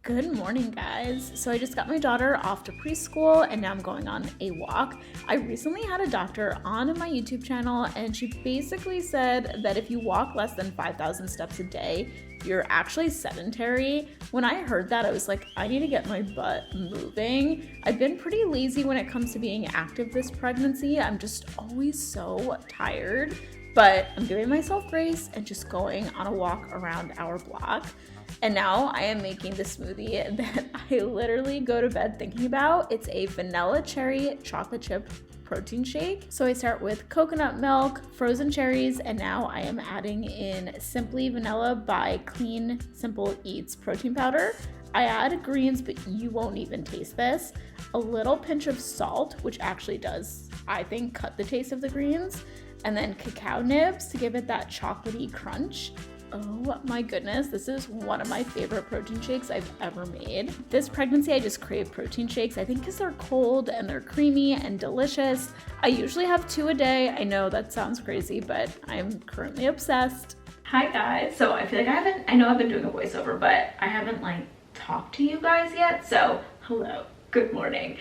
Good morning, guys. So I just got my daughter off to preschool and now I'm going on a walk. I recently had a doctor on my YouTube channel and she basically said that if you walk less than 5,000 steps a day, you're actually sedentary. When I heard that, I was like, I need to get my butt moving. I've been pretty lazy when it comes to being active this pregnancy. I'm just always so tired, but I'm giving myself grace and just going on a walk around our block. And now I am making the smoothie that I literally go to bed thinking about. It's a vanilla cherry chocolate chip protein shake. So I start with coconut milk, frozen cherries, and now I am adding in Simply Vanilla by Clean Simple Eats protein powder. I add greens, but you won't even taste this. A little pinch of salt, which actually does, I think, cut the taste of the greens. And then cacao nibs to give it that chocolatey crunch. Oh my goodness, this is one of my favorite protein shakes I've ever made. This pregnancy, I just crave protein shakes, I think because they're cold and they're creamy and delicious. I usually have 2 a day. I know that sounds crazy, but I'm currently obsessed. Hi guys, so I feel like I know I've been doing a voiceover, but I haven't talked to you guys yet. So hello, good morning.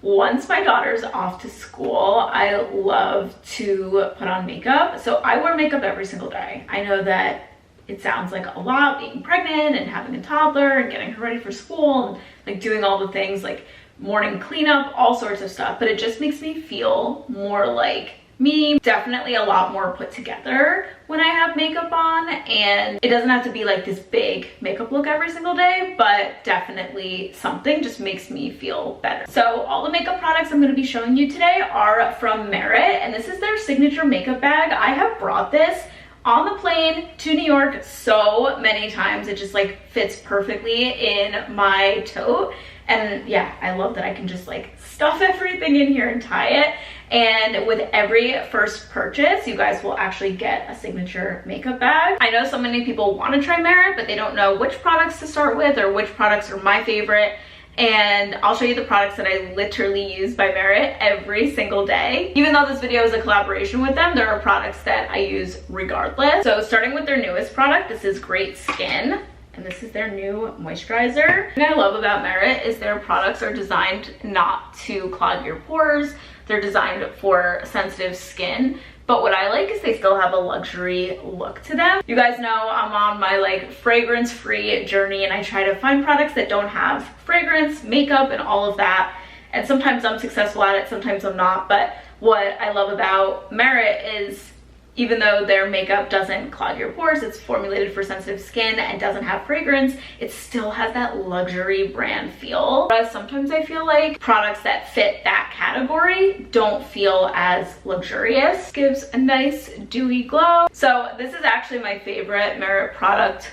Once my daughter's off to school, I love to put on makeup. So I wear makeup every single day. I know that it sounds like a lot being pregnant and having a toddler and getting her ready for school and doing all the things like morning cleanup, all sorts of stuff, but it just makes me feel more like me. Definitely a lot more put together when I have makeup on, and it doesn't have to be like this big makeup look every single day, but definitely something just makes me feel better. So all the makeup products I'm going to be showing you today are from Merit, and this is their signature makeup bag. I have brought this on the plane to New York so many times. It just fits perfectly in my tote. And yeah, I love that I can just stuff everything in here and tie it. And with every first purchase, you guys will actually get a signature makeup bag. I know so many people want to try Merit, but they don't know which products to start with or which products are my favorite. And I'll show you the products that I literally use by Merit every single day. Even though this video is a collaboration with them, there are products that I use regardless. So starting with their newest product, this is Great Skin. And this is their new moisturizer. What I love about Merit is their products are designed not to clog your pores. They're designed for sensitive skin. But what I like is they still have a luxury look to them. You guys know I'm on my fragrance-free journey, and I try to find products that don't have fragrance, makeup, and all of that. And sometimes I'm successful at it, sometimes I'm not. But what I love about Merit is even though their makeup doesn't clog your pores, it's formulated for sensitive skin and doesn't have fragrance, it still has that luxury brand feel. Whereas sometimes I feel like products that fit that category don't feel as luxurious. Gives a nice dewy glow. So this is actually my favorite Merit product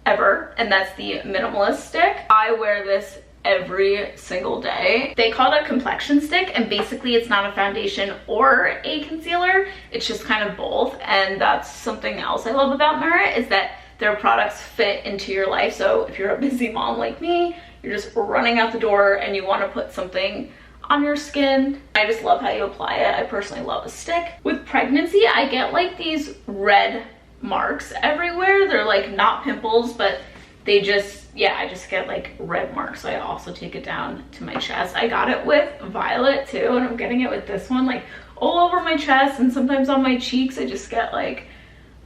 ever, and that's the Minimalist Stick. I wear this every single day. They call it a complexion stick, and basically it's not a foundation or a concealer, it's just kind of both. And that's something else I love about Merit, is that their products fit into your life. So if you're a busy mom like me, you're just running out the door and you want to put something on your skin, I just love how you apply it. I personally love a stick. With pregnancy, I get these red marks everywhere. They're not pimples, but they just, yeah, I just get red marks. So I also take it down to my chest. I got it with Violet too, and I'm getting it with this one all over my chest, and sometimes on my cheeks I just get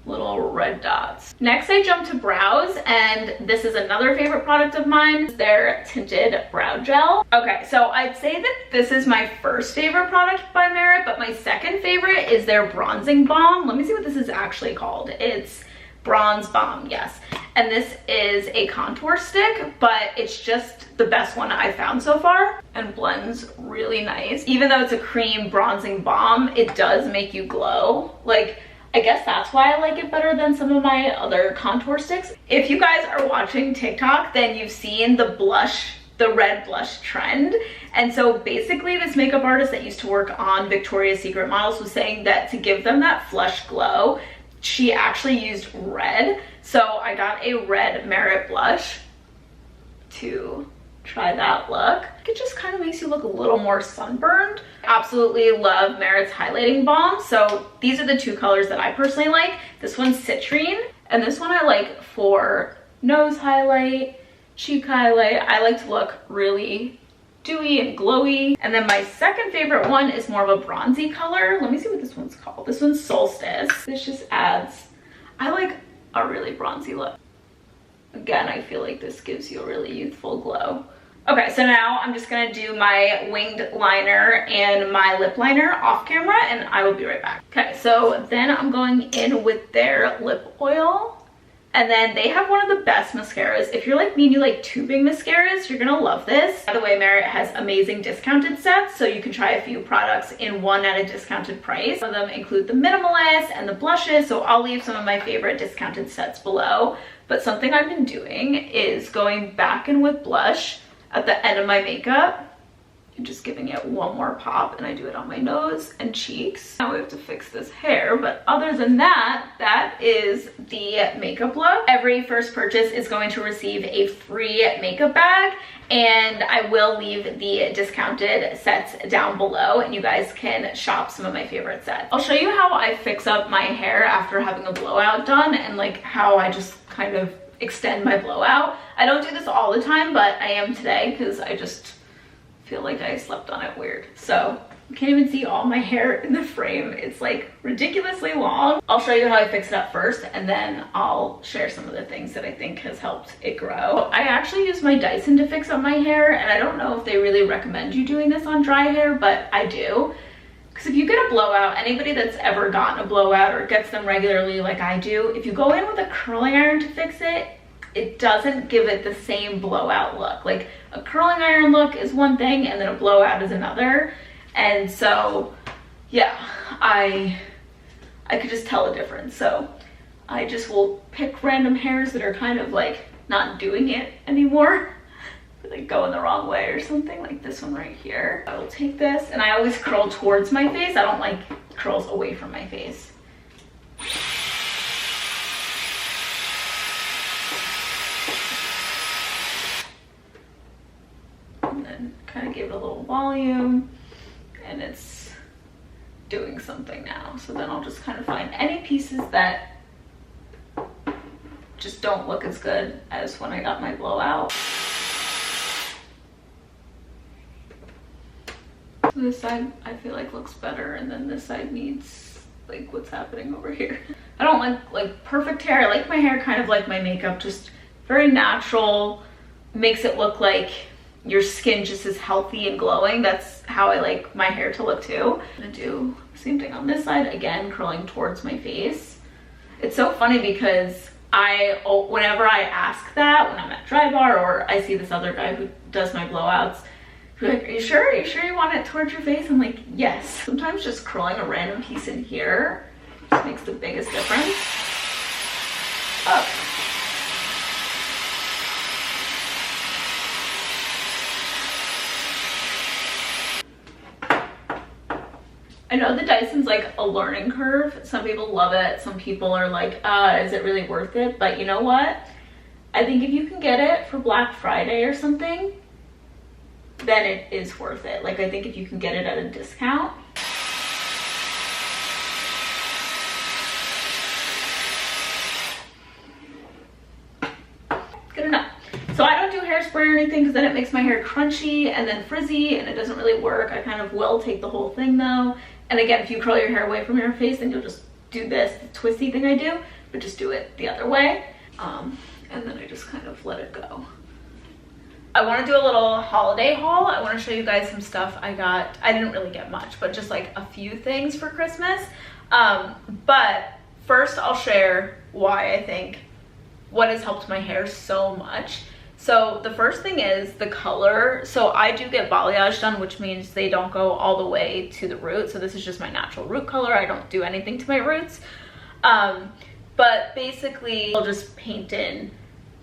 little red dots. Next I jump to brows, and this is another favorite product of mine, their tinted brow gel. Okay, so I'd say that this is my first favorite product by Merit, but my second favorite is their bronzing balm. Let me see what this is actually called. It's Bronze Balm, yes. And this is a contour stick, but it's just the best one I found so far and blends really nice. Even though it's a cream bronzing balm, it does make you glow. I guess that's why I like it better than some of my other contour sticks. If you guys are watching TikTok, then you've seen the red blush trend. And so basically this makeup artist that used to work on Victoria's Secret models was saying that to give them that flush glow, she actually used red. So I got a red Merit blush to try that look. It just kind of makes you look a little more sunburned. Absolutely love Merit's highlighting balm. So these are the 2 colors that I personally like. This one's Citrine, and this one I like for nose highlight, cheek highlight. I like to look really dewy and glowy. And then my second favorite one is more of a bronzy color. Let me see what this one's called. This one's Solstice. This just adds, I like a really bronzy look. Again, I feel like this gives you a really youthful glow. Okay, so now I'm just gonna do my winged liner and my lip liner off camera, and I will be right back. Okay, so then I'm going in with their lip oil. And then they have one of the best mascaras. If you're like me and you like tubing mascaras, you're gonna love this. By the way, Merit has amazing discounted sets, so you can try a few products in one at a discounted price. Some of them include the Minimalist and the blushes, so I'll leave some of my favorite discounted sets below. But something I've been doing is going back in with blush at the end of my makeup and just giving it one more pop, and I do it on my nose and cheeks. Now we have to fix this hair, but other than that, that is the makeup look. Every first purchase is going to receive a free makeup bag, and I will leave the discounted sets down below, and you guys can shop some of my favorite sets. I'll show you how I fix up my hair after having a blowout done, and like how I just kind of extend my blowout. I don't do this all the time, but I am today because I just feel like I slept on it weird. So you can't even see all my hair in the frame. It's like ridiculously long. I'll show you how I fix it up first, and then I'll share some of the things that I think has helped it grow. I actually use my Dyson to fix up my hair, and I don't know if they really recommend you doing this on dry hair, but I do. Because if you get a blowout, anybody that's ever gotten a blowout or gets them regularly like I do, if you go in with a curling iron to fix it, it doesn't give it the same blowout look. Like a curling iron look is one thing and then a blowout is another. And so yeah, I could just tell the difference. So I just will pick random hairs that are kind of like not doing it anymore, like going the wrong way or something, like this one right here. I will take this, and I always curl towards my face. I don't like curls away from my face. And then kind of give it a little volume, and it's doing something now. So then I'll just kind of find any pieces that just don't look as good as when I got my blowout. This side I feel like looks better, and then this side needs like what's happening over here. I don't like perfect hair. I like my hair kind of like my makeup, just very natural, makes it look like your skin just is healthy and glowing. That's how I like my hair to look too. I'm gonna do the same thing on this side, again curling towards my face. It's so funny because whenever I ask that when I'm at Dry Bar, or I see this other guy who does my blowouts, like, are you sure you want it towards your face? I'm like, yes. Sometimes just curling a random piece in here just makes the biggest difference. Oh. I know the Dyson's like a learning curve. Some people love it. Some people are like, is it really worth it? But you know what? I think if you can get it for Black Friday or something, then it is worth it. Like, I think if you can get it at a discount. Good enough. So I don't do hairspray or anything because then it makes my hair crunchy and then frizzy, and it doesn't really work. I kind of will take the whole thing though. And again, if you curl your hair away from your face, then you'll just do this twisty thing I do, but just do it the other way. And then I just kind of let it go. I want to do a little holiday haul. I want to show you guys some stuff I got. I didn't really get much, but just like a few things for Christmas. But first I'll share why I think what has helped my hair so much. So the first thing is the color. So I do get balayage done, which means they don't go all the way to the root. So this is just my natural root color. I don't do anything to my roots. But basically I'll just paint in,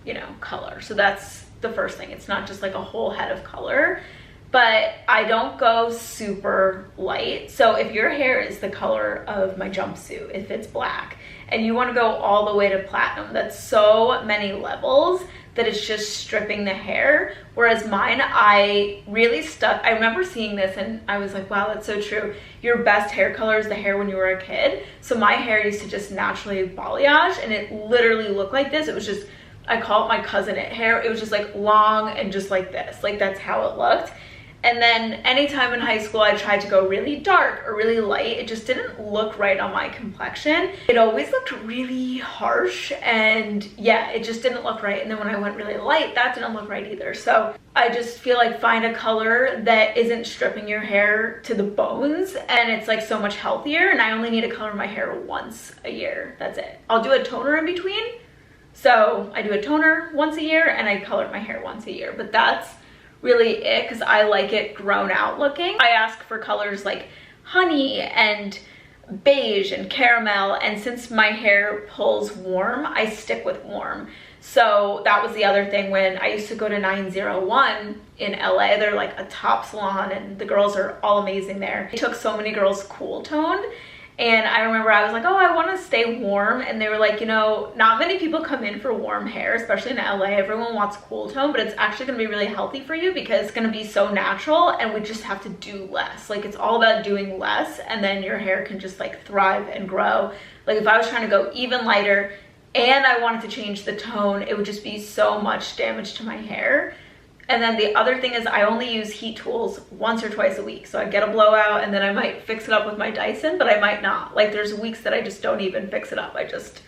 you know, color. So that's the first thing. It's not just like a whole head of color, but I don't go super light. So if your hair is the color of my jumpsuit, if it's black, and you want to go all the way to platinum, that's so many levels that it's just stripping the hair. Whereas mine, I really stuck. I remember seeing this and I was like, wow, that's so true. Your best hair color is the hair when you were a kid. So my hair used to just naturally balayage, and it literally looked like this. It was just I call it my cousin it hair. It was just like long and just like this, like that's how it looked. And then anytime in high school I tried to go really dark or really light, it just didn't look right on my complexion. It always looked really harsh, and yeah, it just didn't look right. And then when I went really light, that didn't look right either. So I just feel like find a color that isn't stripping your hair to the bones, and it's like so much healthier. And I only need to color my hair once a year. That's it. I'll do a toner in between. So I do a toner once a year and I color my hair once a year, but that's really it because I like it grown out looking. I ask for colors like honey and beige and caramel, and since my hair pulls warm, I stick with warm. So that was the other thing when I used to go to 901 in LA. They're like a top salon and the girls are all amazing there. They took so many girls cool toned. And I remember I was like, oh, I want to stay warm. And they were like, you know, not many people come in for warm hair, especially in LA. Everyone wants cool tone, but it's actually going to be really healthy for you because it's going to be so natural and we just have to do less. Like it's all about doing less, and then your hair can just like thrive and grow. Like if I was trying to go even lighter and I wanted to change the tone, it would just be so much damage to my hair. And then the other thing is I only use heat tools once or twice a week. So I get a blowout and then I might fix it up with my Dyson, but I might not. Like there's weeks that I just don't even fix it up. I just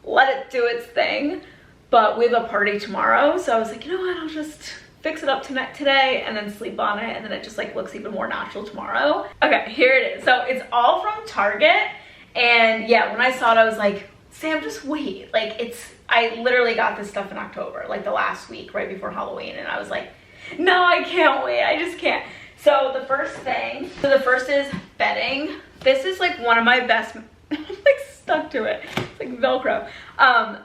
let it do its thing. But we have a party tomorrow. So I was like, you know what, I'll just fix it up today and then sleep on it. And then it just like looks even more natural tomorrow. Okay, here it is. So it's all from Target. And yeah, when I saw it, I was like, Sam, just wait. Like I literally got this stuff in October, like the last week right before Halloween, and I was like, no, I can't wait. I just can't. So the first is bedding. This is like one of my best, I'm like stuck to it. It's like Velcro.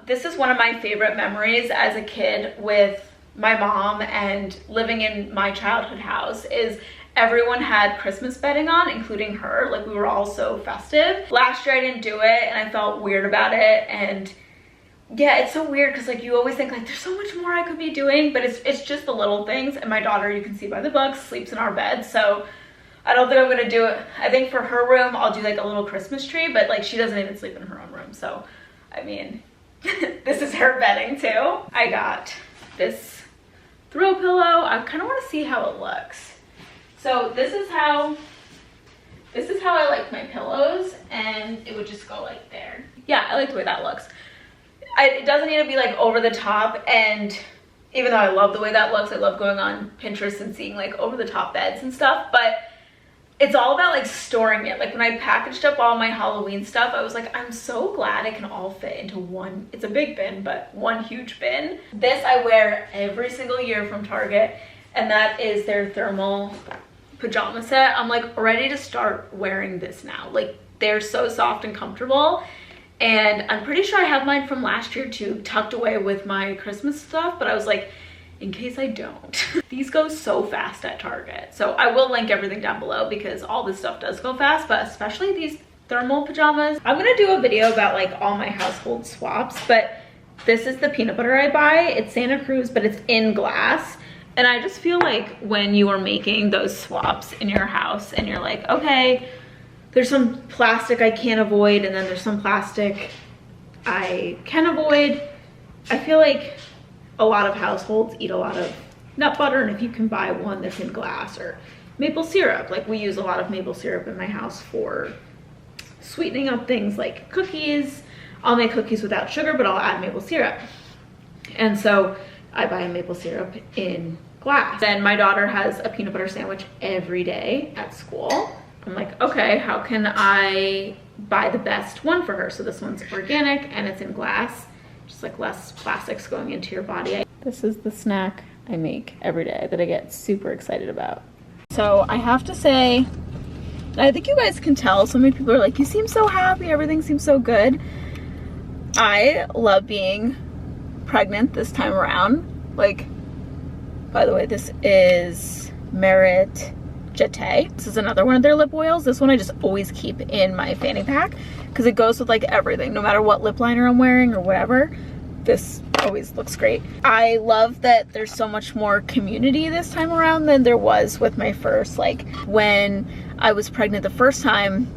This is one of my favorite memories as a kid with my mom and living in my childhood house is everyone had Christmas bedding on, including her. Like we were all so festive. Last year I didn't do it and I felt weird about it, and yeah, it's so weird because like you always think like there's so much more I could be doing, but it's just the little things. And my daughter, you can see by the books, sleeps in our bed, so I don't think I'm gonna do it. I think for her room I'll do like a little Christmas tree, but like she doesn't even sleep in her own room, so I mean this is her bedding too. I got this throw pillow. I kind of want to see how it looks. So this is how I like my pillows, and it would just go like there. Yeah, I like the way that looks. It doesn't need to be like over the top, and even though I love the way that looks, I love going on Pinterest and seeing like over the top beds and stuff, but it's all about like storing it. Like when I packaged up all my Halloween stuff, I was like, I'm so glad it can all fit into one, it's a big bin, but one huge bin. This I wear every single year from Target, and that is their thermal pajama set. I'm like ready to start wearing this now. Like they're so soft and comfortable. And I'm pretty sure I have mine from last year too, tucked away with my Christmas stuff, but I was like, in case I don't. These go so fast at Target. So I will link everything down below because all this stuff does go fast, but especially these thermal pajamas. I'm gonna do a video about like all my household swaps, but this is the peanut butter I buy. It's Santa Cruz, but it's in glass. And I just feel like when you are making those swaps in your house and you're like, okay, there's some plastic I can't avoid, and then there's some plastic I can avoid. I feel like a lot of households eat a lot of nut butter, and if you can buy one that's in glass, or maple syrup, like we use a lot of maple syrup in my house for sweetening up things like cookies. I'll make cookies without sugar, but I'll add maple syrup. And so I buy a maple syrup in glass. Then my daughter has a peanut butter sandwich every day at school. I'm like, okay, how can I buy the best one for her? So this one's organic and it's in glass, just like less plastics going into your body. This is the snack I make every day that I get super excited about. So I have to say, I think you guys can tell, so many people are like, you seem so happy, everything seems so good. I love being pregnant this time around. Like, by the way, this is Merit Jeté. This is another one of their lip oils. This one I just always keep in my fanny pack because it goes with like everything, no matter what lip liner I'm wearing or whatever. This always looks great. I love that there's so much more community this time around than there was with my first. Like when I was pregnant the first time,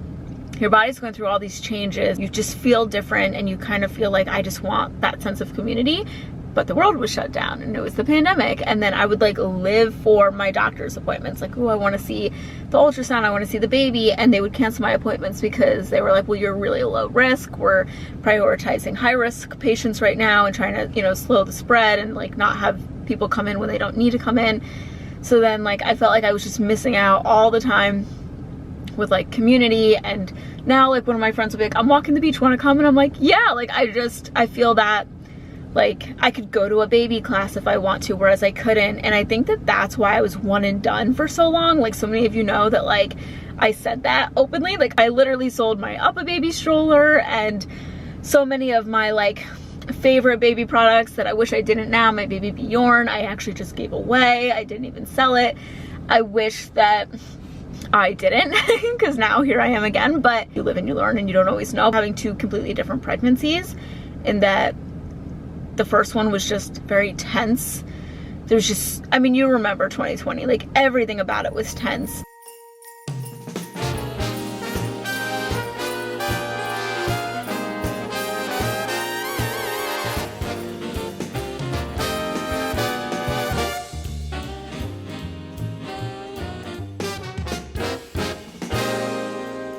your body's going through all these changes. You just feel different and you kind of feel like I just want that sense of community. but the world was shut down and it was the pandemic. And then I would like live for my doctor's appointments. Like, oh, I want to see the ultrasound, I want to see the baby. And they would cancel my appointments because they were like, well, you're really low risk. We're prioritizing high risk patients right now and trying to, you know, slow the spread and like not have people come in when they don't need to come in. So then like I felt like I was just missing out all the time with like community. And now like one of my friends will be like, I'm walking the beach, want to come? And I'm like, yeah, like I feel that like I could go to a baby class if I want to, whereas I couldn't. And I think that that's why I was one and done for so long. Like so many of you know that like I said that openly. Like I literally sold my Up a Baby stroller and so many of my like favorite baby products that I wish I didn't now. My baby Bjorn, I actually just gave away. I didn't even sell it. I wish that I didn't, because now here I am again. But you live and you learn, and you don't always know. Having two completely different pregnancies, in that the first one was just very tense. There's just, I mean, you remember 2020, like everything about it was tense.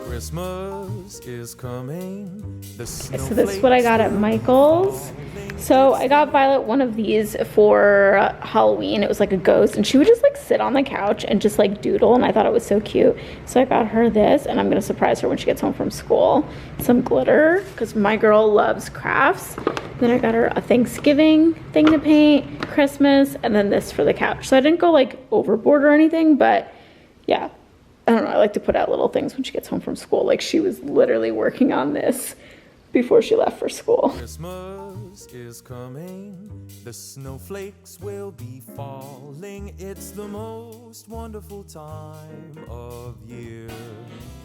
Christmas is coming. So this is what I got at Michael's. So I got Violet one of these for Halloween. It was like a ghost, and she would just like sit on the couch and just like doodle, and I thought it was so cute. So I got her this, and I'm gonna surprise her when she gets home from school. Some glitter, because my girl loves crafts. Then I got her a Thanksgiving thing to paint, Christmas, and then this for the couch. So I didn't go like overboard or anything, but yeah. I don't know, I like to put out little things when she gets home from school. Like she was literally working on this before she left for school. Christmas is coming. The snowflakes will be falling. It's the most wonderful time of